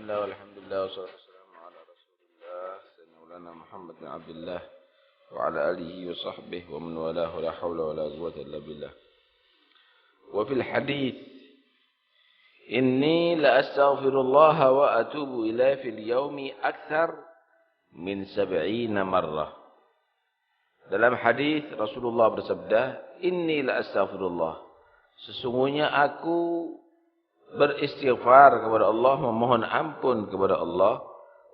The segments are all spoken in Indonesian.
Bismillah walhamdulillah wassalatu wassalamu ala rasulillah sayyidina Muhammad bin Abdullah wa ala alihi wa sahbihi wa man walahu la hawla wa la quwwata illa billah. Wa fil hadits inni la astaghfirullah wa atubu ilaihi fil yaumi akthar min 70 marrah. Dalam hadis Rasulullah bersabda, inni la astaghfirullah. Sesungguhnya aku beristighfar kepada Allah, memohon ampun kepada Allah,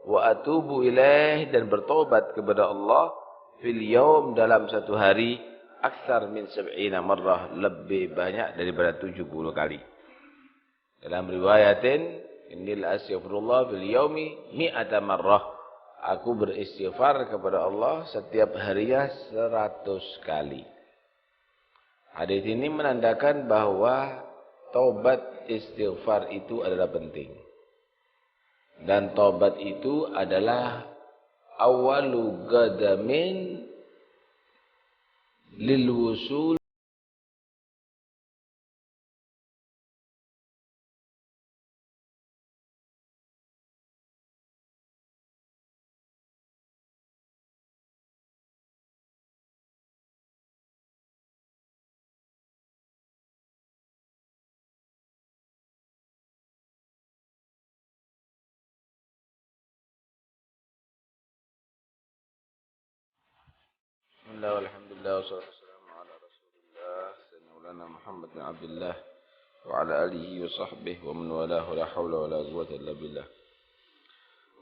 wa atubu ilaih, dan bertobat kepada Allah, fil yaum, dalam satu hari, aktsar min 70 marrah, lebih banyak daripada 70 kali. Dalam riwayatin, inni la astaghfirullah fil yaumi mi'ata marrah. Aku beristighfar kepada Allah setiap harinya 100 kali. Hadis ini menandakan bahwa taubat istighfar itu adalah penting. Dan taubat itu adalah awalu qadamin lil wusul Bismillah walhamdulillah wassalatu wassalamu ala rasulillah sayyidina Muhammad bin Abdullah wa ala alihi wa sahbihi wa man walahu la hawla wa la quwwata illa billah.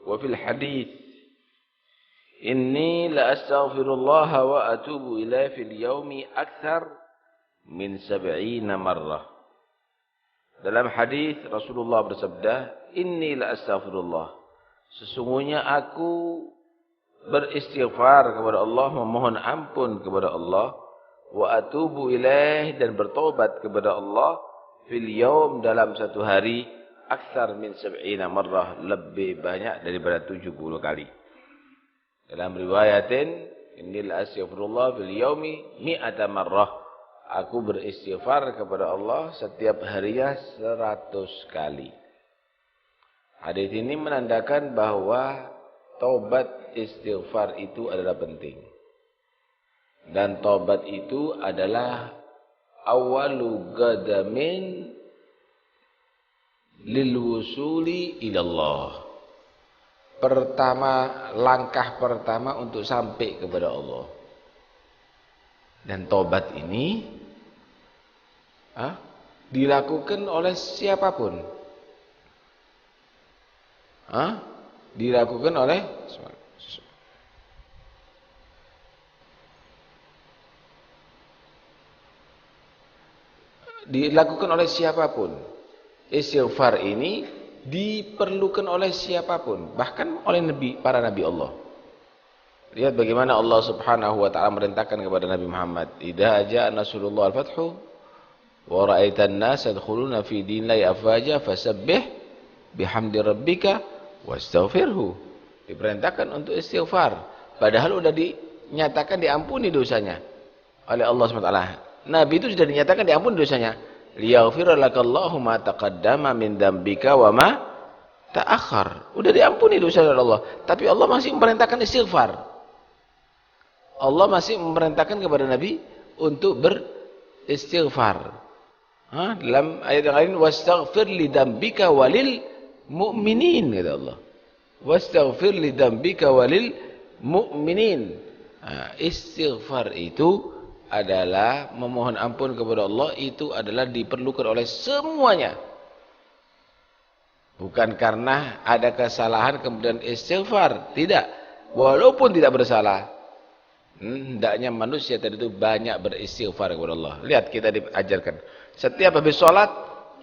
Wa fil hadits inni la astaghfirullah wa atubu ilaihi fil yaumi akthar min 70 marrah. Dalam hadis Rasulullah bersabda, inni la astaghfirullah. Sesungguhnya aku beristighfar kepada Allah, memohon ampun kepada Allah, wa atubu ilaih, dan bertobat kepada Allah, fil yaum, dalam satu hari, aktsar min 70 marrah, lebih banyak daripada 70 kali. Dalam riwayatin, inni la astaghfirullah fil yaumi mi'ata marrah. Aku beristighfar kepada Allah setiap harinya 100 kali. Hadis ini menandakan bahwa taubat istighfar itu adalah penting. Dan taubat itu adalah awalu qadamin lil wusuli ilallah. Langkah pertama untuk sampai kepada Allah. Dan taubat ini dilakukan oleh siapapun. Dilakukan oleh siapapun. Istighfar ini diperlukan oleh siapapun, bahkan oleh para nabi Allah. Lihat bagaimana Allah Subhanahu wa taala merintahkan kepada Nabi Muhammad, "Idza jaa nasrullah al-fathu wa ra'aitan nas yadkhuluna fi dinillahi afwaja fasabbih bihamdi rabbika wastaghfirhu." Diperintahkan untuk istighfar, padahal sudah dinyatakan diampuni dosanya oleh Allah SWT. Nabi itu sudah dinyatakan diampuni dosanya. Liyaghfira lakallahu ma taqaddama min dzambika wa ma ta'akhkhar. Sudah diampuni dosa oleh Allah, tapi Allah masih memerintahkan istighfar. Allah masih memerintahkan kepada Nabi untuk beristighfar. Dalam ayat yang lain, wastaghfir li dzambika walil mu'minin, kata Allah. Wastaghfir li dzambika walil mu'minin. Istighfar itu adalah memohon ampun kepada Allah, itu adalah diperlukan oleh semuanya. Bukan karena ada kesalahan kemudian istighfar, tidak. Walaupun tidak bersalah, hendaknya manusia tadi itu banyak beristighfar kepada Allah. Lihat, kita diajarkan setiap habis sholat,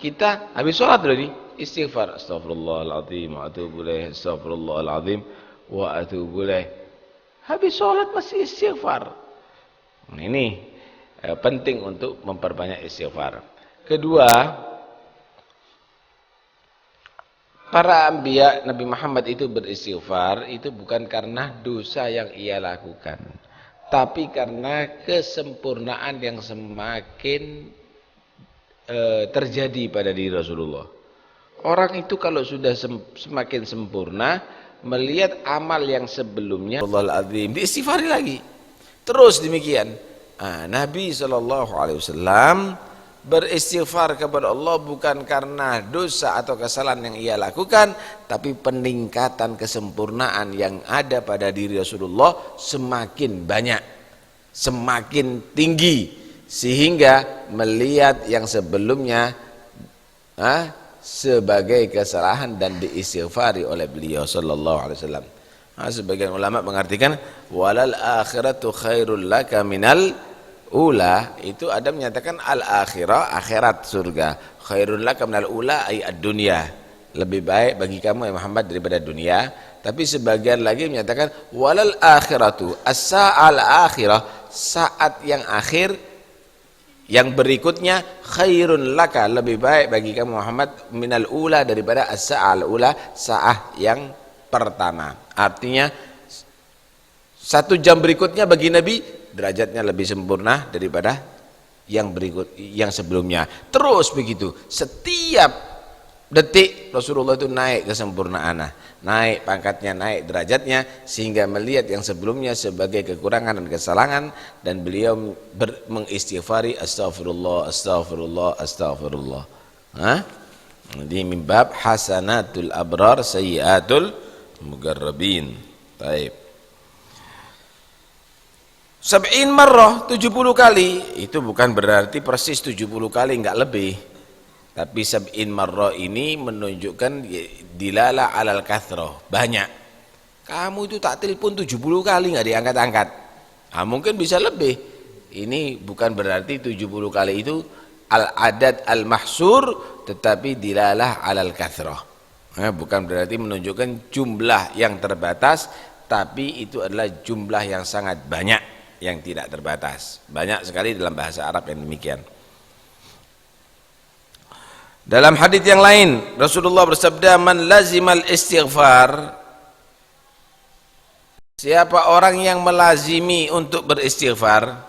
kita habis sholat dulu istighfar, astaghfirullahaladzim wa atubu ilaih, astaghfirullahaladzim wa atubu ilaih. Habis sholat masih istighfar. Ini penting untuk memperbanyak istighfar. Kedua, para anbiya Nabi Muhammad itu beristighfar itu bukan karena dosa yang ia lakukan, tapi karena kesempurnaan yang semakin terjadi pada diri Rasulullah. orang itu kalau sudah semakin sempurna melihat amal yang sebelumnya, Allahul Azim, diistighfari lagi. Terus demikian. Nabi SAW beristighfar kepada Allah bukan karena dosa atau kesalahan yang ia lakukan, tapi peningkatan kesempurnaan yang ada pada diri Rasulullah semakin banyak, semakin tinggi, sehingga melihat yang sebelumnya sebagai kesalahan dan diistighfari oleh beliau sallallahu alaihi wasallam. Sebagian ulama mengartikan walal akhiratu khairul laka minal ula, itu ada menyatakan al akhirah, akhirat surga, khairul laka minal ula ay ad-dunya, lebih baik bagi kamu ya Muhammad daripada dunia. Tapi sebagian lagi menyatakan walal akhiratu as-sa'al akhirah, saat yang akhir yang berikutnya, khairun laka, lebih baik bagi kamu Muhammad minal ula, daripada as-sa'al ula, saat yang pertama. Artinya 1 jam berikutnya bagi Nabi derajatnya lebih sempurna daripada yang berikut, yang sebelumnya. Terus begitu, setiap detik Rasulullah itu naik kesempurnaan, naik pangkatnya, naik derajatnya, sehingga melihat yang sebelumnya sebagai kekurangan dan kesalahan, dan beliau mengistighfari astaghfirullah, astaghfirullah, astaghfirullah. Di mimbab hasanatul abrar sayyiatul mugarrabin. Baik. 70 marrah, 70 kali, itu bukan berarti persis 70 kali, enggak lebih. Tapi 70 marrah ini menunjukkan dilala alal kathrah, banyak. Kamu itu tak telepon 70 kali enggak diangkat-angkat. Mungkin bisa lebih. Ini bukan berarti 70 kali itu al-adad al-mahsur, tetapi dilalah alal kathrah. Bukan berarti menunjukkan jumlah yang terbatas, tapi itu adalah jumlah yang sangat banyak, yang tidak terbatas. Banyak sekali dalam bahasa Arab yang demikian. Dalam hadis yang lain Rasulullah bersabda, man lazimal istighfar, siapa orang yang melazimi untuk beristighfar,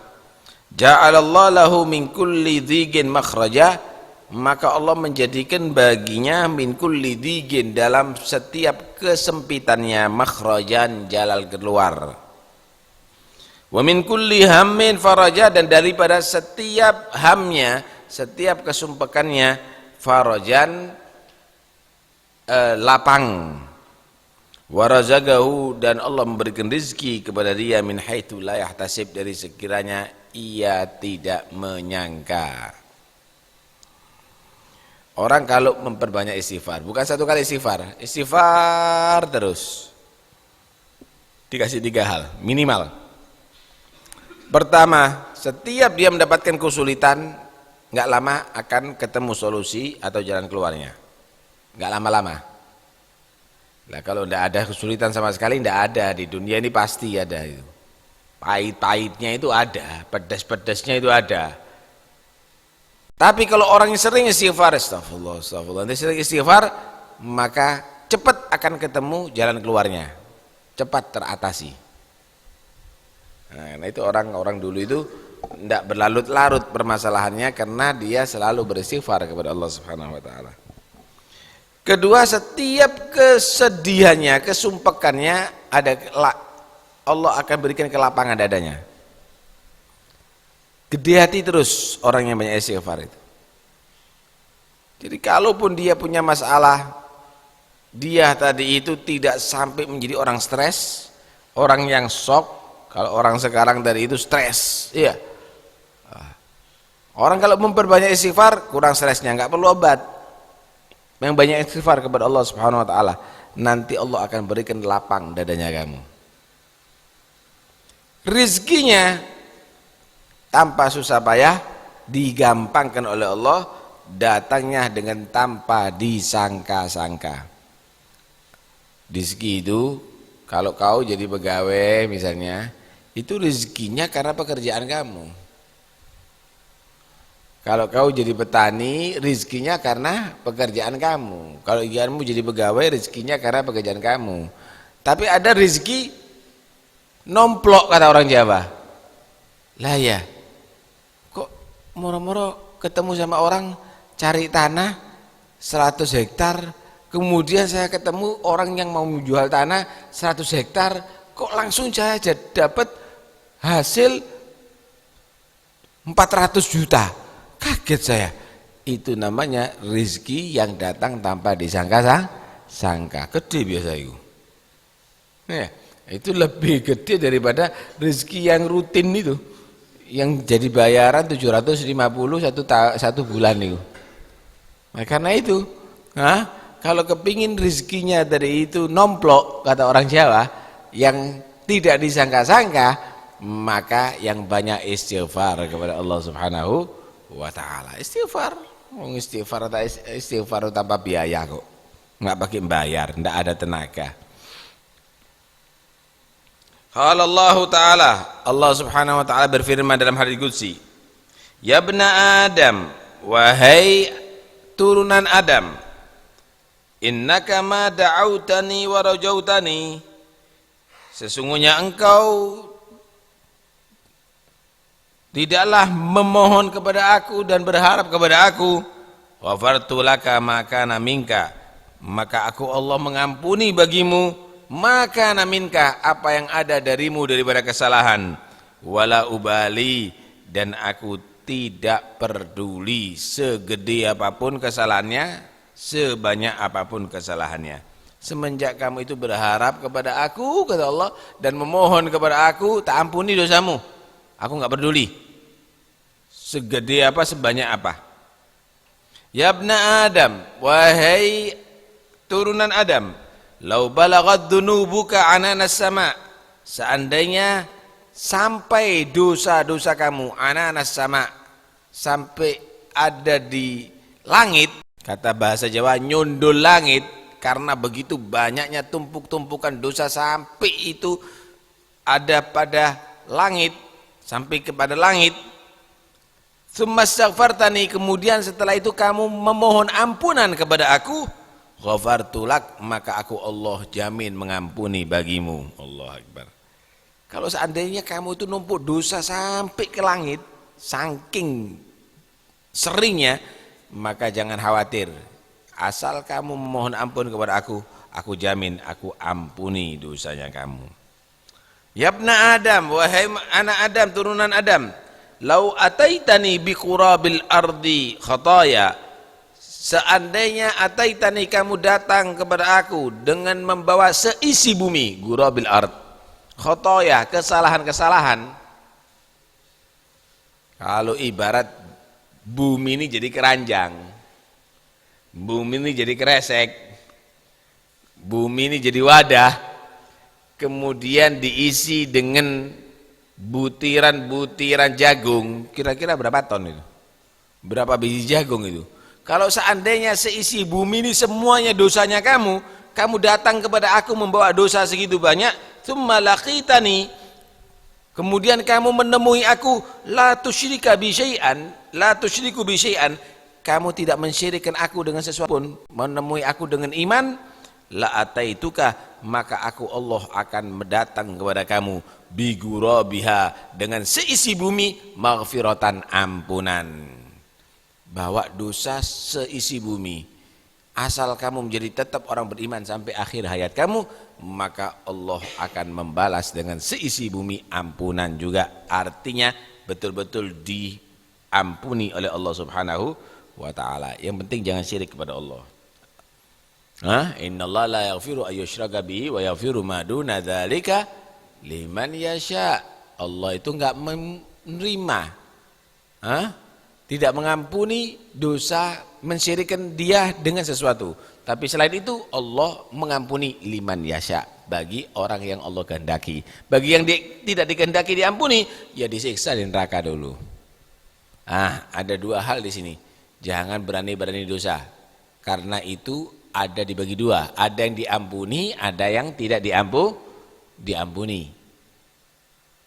ja'alallahu lahu min kulli dhigin makhraja, maka Allah menjadikan baginya min kulli dhigin, dalam setiap kesempitannya, makhrajan, jalan keluar. Wa min kulli hammin faraja, dan daripada setiap hamnya, setiap kesumpekannya, farajan, lapang. Wa razaqahu, dan Allah memberikan rezeki kepada dia min haitsu la yahtasib, dari sekiranya ia tidak menyangka. Orang kalau memperbanyak istighfar, bukan 1 kali istighfar, istighfar terus, dikasih 3 hal minimal. Pertama, setiap dia mendapatkan kesulitan, nggak lama akan ketemu solusi atau jalan keluarnya, nggak lama-lama. Nah, kalau nggak ada kesulitan sama sekali, nggak ada di dunia ini, pasti ada itu. Pahit-pahitnya itu ada, pedas-pedasnya itu ada. Tapi kalau orang yang sering istighfar, astagfirullah, astagfirullah, nanti sering istighfar, maka cepat akan ketemu jalan keluarnya, cepat teratasi. Nah, itu orang-orang dulu itu tidak berlarut-larut permasalahannya, karena dia selalu beristighfar kepada Allah Subhanahu wa taala. Kedua, setiap kesedihannya, kesumpekannya, Allah akan berikan kelapangan dadanya. Gede hati terus orang yang banyak istighfar itu. Jadi kalaupun dia punya masalah, dia tadi itu tidak sampai menjadi orang stres, orang yang shock. Kalau orang sekarang dari itu stres, iya. Orang kalau memperbanyak istighfar, kurang stresnya, nggak perlu obat. Yang banyak istighfar kepada Allah Subhanahu wa taala, nanti Allah akan berikan lapang dadanya kamu. Rizkinya tanpa susah payah, digampangkan oleh Allah, datangnya dengan tanpa disangka-sangka. Rizki itu, kalau kau jadi pegawai misalnya, itu rezekinya karena pekerjaan kamu. Kalau kau jadi petani, rezekinya karena pekerjaan kamu. Kalau kamu jadi pegawai, rezekinya karena pekerjaan kamu. Tapi ada rezeki nomplok, kata orang Jawa. Lah ya, kok moro-moro ketemu sama orang cari tanah, 100 hektar, kemudian saya ketemu orang yang mau menjual tanah 100 hektar, kok langsung saya dapat hasil 400 juta. Kaget saya. Itu namanya rezeki yang datang tanpa disangka-sangka. Gede biasa itu. Nah, itu lebih gede daripada rezeki yang rutin itu. Yang jadi bayaran 750 satu bulan itu. Nah, karena itu, kalau kepingin rezekinya dari itu nomplok, kata orang Jawa, yang tidak disangka-sangka, maka yang banyak istighfar kepada Allah Subhanahu wa ta'ala. Istighfar tanpa biaya kok, nggak pakai bayar, nggak ada tenaga. Qala Allah Ta'ala, Allah Subhanahu wa ta'ala berfirman dalam hadits qudsi, ya bna Adam, wahai turunan Adam, innaka ma da'autani wa rajautani, sesungguhnya engkau tidaklah memohon kepada aku dan berharap kepada aku, ghafartu laka ma kana minka, maka aku Allah mengampuni bagimu maka naminka, apa yang ada darimu daripada kesalahan, wala ubali, dan aku tidak peduli segede apapun kesalahannya, sebanyak apapun kesalahannya. Semenjak kamu itu berharap kepada aku, kata Allah, dan memohon kepada aku, tak ampuni dosamu, aku enggak peduli segede apa, sebanyak apa. Ya bna Adam, wahai turunan Adam, lau balaghat dunubuka ananas sama, seandainya sampai dosa-dosa kamu ananas sama, sampai ada di langit, kata bahasa Jawa nyundul langit, karena begitu banyaknya tumpuk-tumpukan dosa sampai itu ada pada langit, sampai kepada langit. Tsumma astaghfartani, kemudian setelah itu kamu memohon ampunan kepada aku, ghafartu lak, maka aku Allah jamin mengampuni bagimu. Allah Akbar. Kalau seandainya kamu itu numpuk dosa sampai ke langit, saking seringnya, maka jangan khawatir. Asal kamu memohon ampun kepada aku jamin aku ampuni dosanya kamu. Ya bna Adam, wahai anak Adam, turunan Adam, lau ataitani bi qurabil ardi khataya, seandainya ataitani kamu datang kepada aku dengan membawa seisi bumi, qurabil ard, khataya, kesalahan-kesalahan. Kalau ibarat bumi ini jadi keranjang, bumi ini jadi kresek, bumi ini jadi wadah, kemudian diisi dengan butiran-butiran jagung, kira-kira berapa ton itu? Berapa biji jagung itu? Kalau seandainya seisi bumi ini semuanya dosanya kamu datang kepada aku membawa dosa segitu banyak, tsumma laqitani, kemudian kamu menemui aku, la tusyriku bi syai'an, kamu tidak mensyirikkan aku dengan sesuatu pun, menemui aku dengan iman, la ataituka, maka aku Allah akan mendatang kepada kamu bigurabiha, dengan seisi bumi, maghfiratan, ampunan. Bawa dosa seisi bumi, asal kamu menjadi tetap orang beriman sampai akhir hayat kamu, maka Allah akan membalas dengan seisi bumi, ampunan juga. Artinya betul-betul diampuni oleh Allah Subhanahu wa ta'ala. Yang penting jangan syirik kepada Allah. Innallaha la yaghfiru ayyushraka bihi wa yaghfiru ma duna dzalika liman yasha. Allah itu enggak menerima, tidak mengampuni dosa mensyirikkan dia dengan sesuatu. Tapi selain itu Allah mengampuni liman yasha, bagi orang yang Allah kehendaki. Bagi yang tidak dikehendaki diampuni, ya disiksa di neraka dulu. Ada dua hal di sini. Jangan berani-berani dosa. Karena itu ada dibagi dua, ada yang diampuni, ada yang tidak diampuni.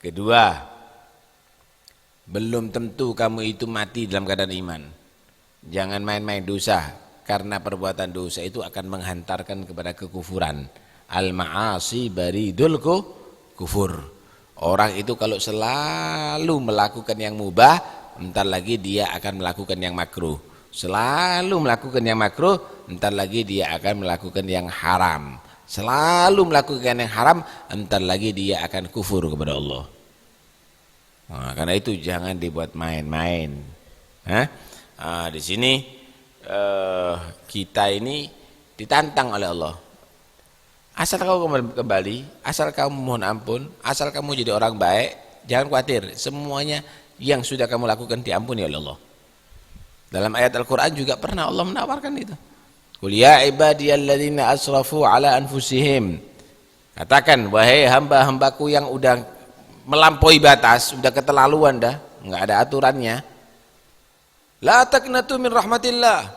Kedua, belum tentu kamu itu mati dalam keadaan iman. Jangan main-main dosa, karena perbuatan dosa itu akan menghantarkan kepada kekufuran. Al-ma'asi baridul kufur. Orang itu kalau selalu melakukan yang mubah, entar lagi dia akan melakukan yang makruh. Selalu melakukan yang makruh, entar lagi dia akan melakukan yang haram. Selalu melakukan yang haram, entar lagi dia akan kufur kepada Allah. Nah, karena itu jangan dibuat main-main. Di sini kita ini ditantang oleh Allah. Asal kamu kembali, asal kamu mohon ampun, asal kamu jadi orang baik, jangan khawatir, semuanya yang sudah kamu lakukan diampuni oleh Allah. Dalam ayat Al-Quran juga pernah Allah menawarkan itu. Qul ya ibadiyalladzina asrafu ala anfusihim. Katakan, wahai hamba-hambaku yang udah melampaui batas, udah keterlaluan dah, enggak ada aturannya. La taqnatu min rahmatillah.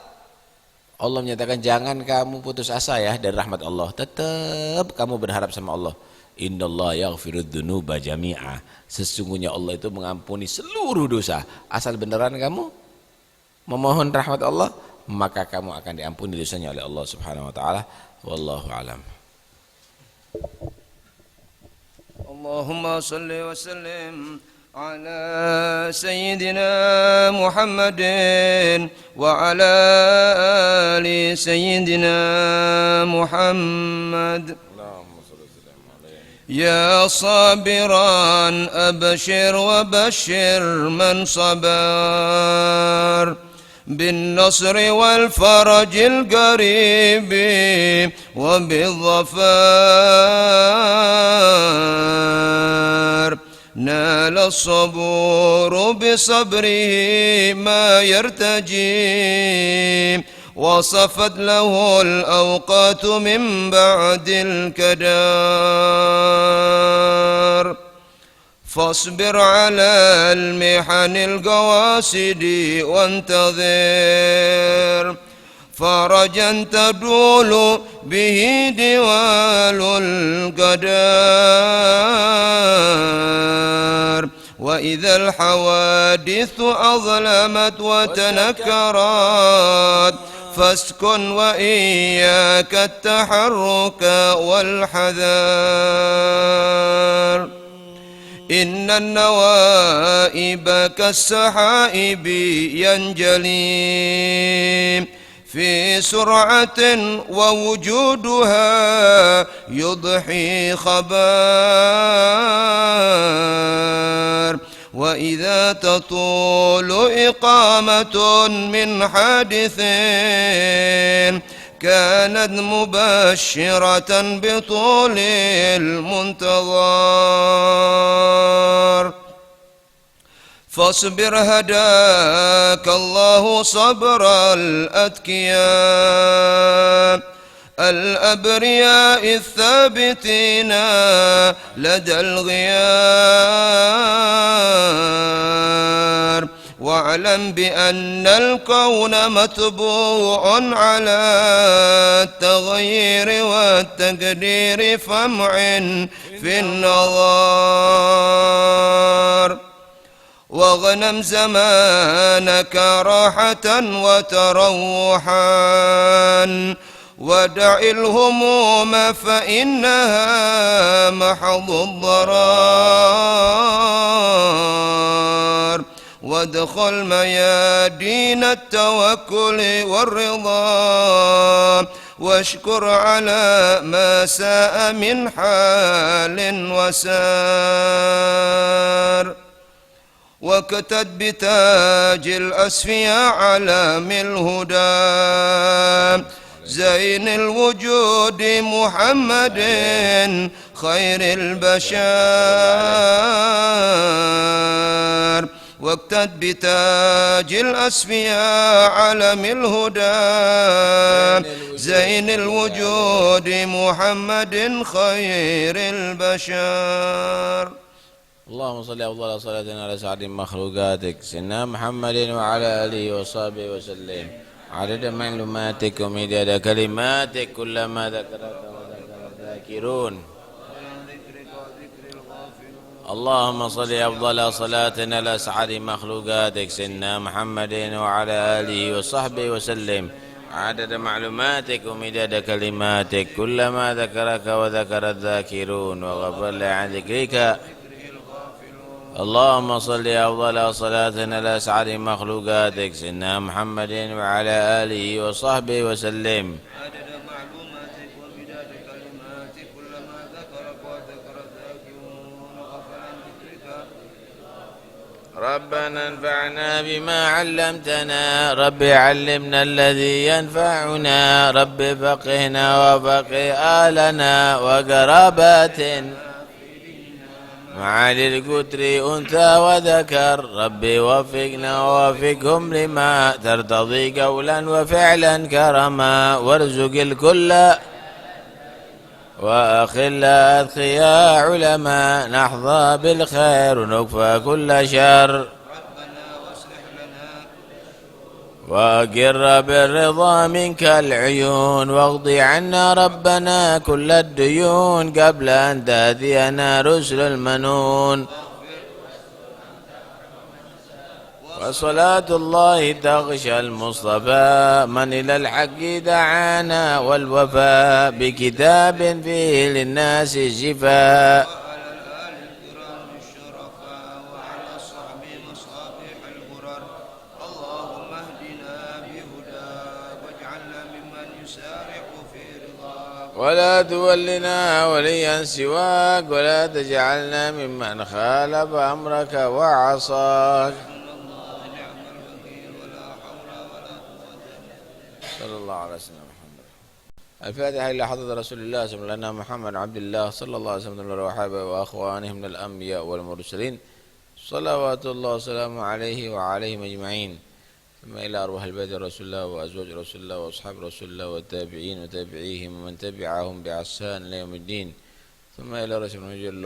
Allah menyatakan jangan kamu putus asa ya dari rahmat Allah. Tetap kamu berharap sama Allah. Innallaha yaghfirudz dzunuba jami'a. Sesungguhnya Allah itu mengampuni seluruh dosa. Asal beneran kamu memohon rahmat Allah, maka kamu akan diampuni dosanya oleh Allah Subhanahu wa taala. Wallahu alam. Allahumma shalli wa sallim على سيدنا محمد وعلى آل سيدنا محمد يا صابرا أبشر وبشر من صبر بالنصر والفرج القريب وبالظفر نال الصبور بصبره ما يرتجي وصفت له الأوقات من بعد الكدار فاصبر على المحن القواسد وانتظر فرجا تدول به دوال القدار وإذا الحوادث أظلمت وتنكرت فاسكن وإياك التحرك والحذر إن النوائب كالسحائب ينجلي في سرعة ووجودها يضحي خبر وإذا تطول إقامة من حادث كانت مبشرة بطول المنتظر فاصبر هداك الله صبر الأتقياء الأبرياء الثابتين لدى الغيار واعلم بأن الكون متبوع على التغيير والتقدير فامعن في النظر واغنم زمانك راحة وتروحا ودع الهموم فإنها محض الضرار وادخل ميادين التوكل والرضا واشكر على ما ساء من حال وسار واكتد بتاج الأسفياء علام الهدى زين الوجود محمد خير البشر واكتد بتاج الأسفياء علم الهدى زين الوجود محمد خير البشر اللهم صل على صلاتنا على سعد مخلوقاتك سيدنا محمد وعلى آله وصحبه وسلم عدد معلوماتك ومداد كلماتك كلما ذكرك وذكر الذاكرون اللهم صل أفضل صلاتنا على سعد مخلوقاتك سيدنا محمد وعلى آله وصحبه وسلم عدد معلوماتك ومداد كلماتك كلما ذكرك وذكر الذاكرون وغفر لي عن ذكرك اللهم صل أفضل صلاة على أسعد مخلوقاتك سيدنا محمد وعلى آله وصحبه وسلم. عدد معلوماتك ومداد كلماتك كلما ذكرك وذكر الذاكرون وغفل عن ذكرك. ربنا انفعنا بما علمتنا، رب علمنا الذي ينفعنا، رب فقهنا وفقه آلنا وقرابات مع للقتر أنثى وذكر، ربي وفقنا ووفقهم لما ترتضي قولا وفعلا كرما، وارزق الكل وأخل أذقياء علما، نحظى بالخير ونكفى كل شر، وأقر بالرضا منك العيون، واقض عنا ربنا كل الديون قبل أن تأتينا رسل المنون. وصلاة الله تغشى المصطفى من إلى الحق دعانا، والوفاء بكتاب فيه للناس الشفاء. ولا تولنا وليا سواك، ولا تجعلنا ممن خالف أمرك وعصاك. صلى الله على سيدنا محمد. الفاتحة إلى حضرة رسول الله صلى الله عليه وسلم محمد عبد الله صلى الله عليه وسلم وصحبه وأخوانه من الأنبياء والمرسلين صلوات الله وسلامه عليه وعليهم أجمعين، ثم إلى أرواح البيت رسول الله وأزواج رسول الله وأصحاب رسول الله والتابعين وتابعيهم ومن تبعهم بإحسان إلى يوم الدين، ثم إلى رسول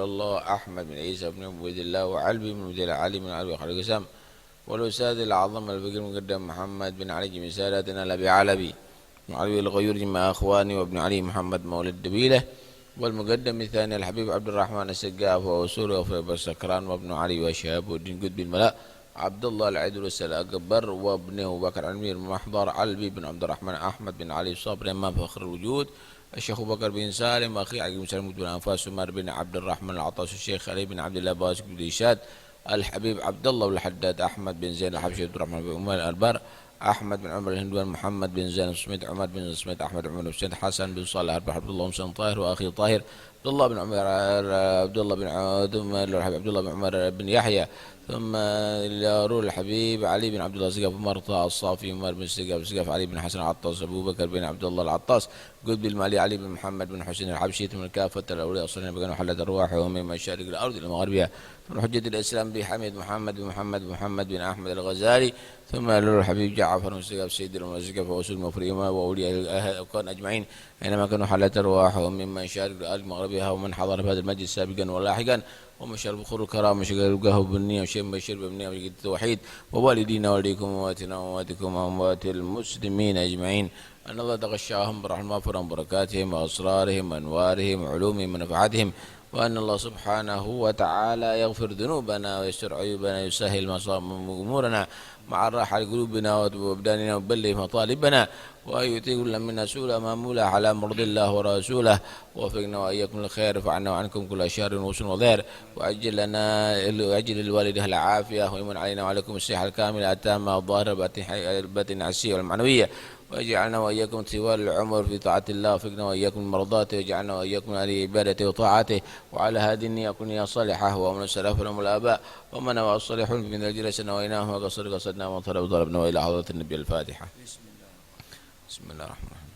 الله أحمد بن عيسى بن عبيد الله وعلبي بن عبد علي بن علي وخالد قسام، والأستاذ الأعظم الفقير المقدم محمد بن علي جميع ساداتنا الأبي علبي وعلي الغيور مع أخواني وابن علي محمد مولد دبيلة، والمقدم الثاني الحبيب عبد الرحمن السقاف ووسوري وفيب السكران وابن علي وشهاب الدين قطب الملاء عبد الله العيدروس الأكبر وابنه بكر علمي المحضر علبي بن عبد الرحمن أحمد بن علي صابر إمام فخر الوجود، الشيخ بكر بن سالم أخي عقيل بن سالم بن أنفاس عمر بن عبد الرحمن العطاس، الشيخ علي بن عبد الله باسك بن ديشات، الحبيب عبد الله بن الحداد أحمد بن زين الحبشي عبد الرحمن بن عمر الأربار، أحمد بن عمر الهندوان محمد بن زين سميت عمر بن سميت أحمد عمر بن حسن بن صالح عبد الله بن طاهر وأخي طاهر عبد الله بن عمر عبد الله بن عبد الله بن عمر بن يحيى، ثم إلى روح الحبيب علي بن عبد الله سقاف مرطى الصافي عمر بن سقاف علي بن حسن العطاس أبو بكر بن عبد الله العطاس قطب المالي علي بن محمد بن حسين الحبشي، ثم كافة الأولياء الصالحين بقنا حلت أرواحهم من مشارق الأرض إلى مغربها، ثم حجة الإسلام بحميد محمد بن أحمد الغزالي، ثم إلى الحبيب جعفر بن سقاف سيد المسقاف ووسول مفريما وأولياء الكون أجمعين أينما كانوا حلت أرواحهم من مشارق الأرض مغربها، ومن حضر في هذا المجلس سابقا ولاحقا، ومشار بخور الكرام وشغل القهوة بالنية وشيم بشير بابنية وجد التوحيد، ووالدينا ووالديكم وأمواتنا وأمواتكم وأموات المسلمين أجمعين، أن الله تغشاهم برحمة وفرهم بركاتهم وأسرارهم وأنوارهم وعلومهم ونفعاتهم، وأن الله سبحانه وتعالى يغفر ذنوبنا ويستر عيوبنا ويسهل أمورنا مع الراحة لقلوبنا وأبداننا وبلغ مطالبنا، ويؤتي كل منا سؤلا مامولا على مرضي الله ورسوله، ووفقنا وإياكم للخير وعنا وعنكم كل شر وسوء وضير، وأجل للوالدة العافية، ويمن علينا وعليكم الصحة الكاملة التامة الظاهرة الباطنة العسية والمعنوية، ويجعلنا وإياكم طوال العمر في طاعة الله، وفقنا وإياكم من مرضاته، ويجعلنا وإياكم على عبادته وطاعته، وعلى هذه النية كن يا صالحة، ومن السلف لهم الآباء، ومن هو الصالحون من الجلس نويناهم وقصر قصدنا وطلب ضربنا وإلى حضرة النبي الفاتحة. بسم الله الرحمن الرحيم.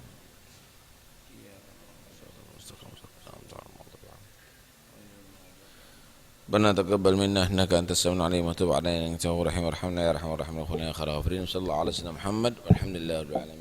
ربنا تقبل منا انك انت السميع العليم وتب علينا انك انت الرحيم، وارحمنا يا ارحم الراحمين، وخلنا يا خير الغافرين، وصلى الله على سيدنا محمد والحمد لله رب العالمين.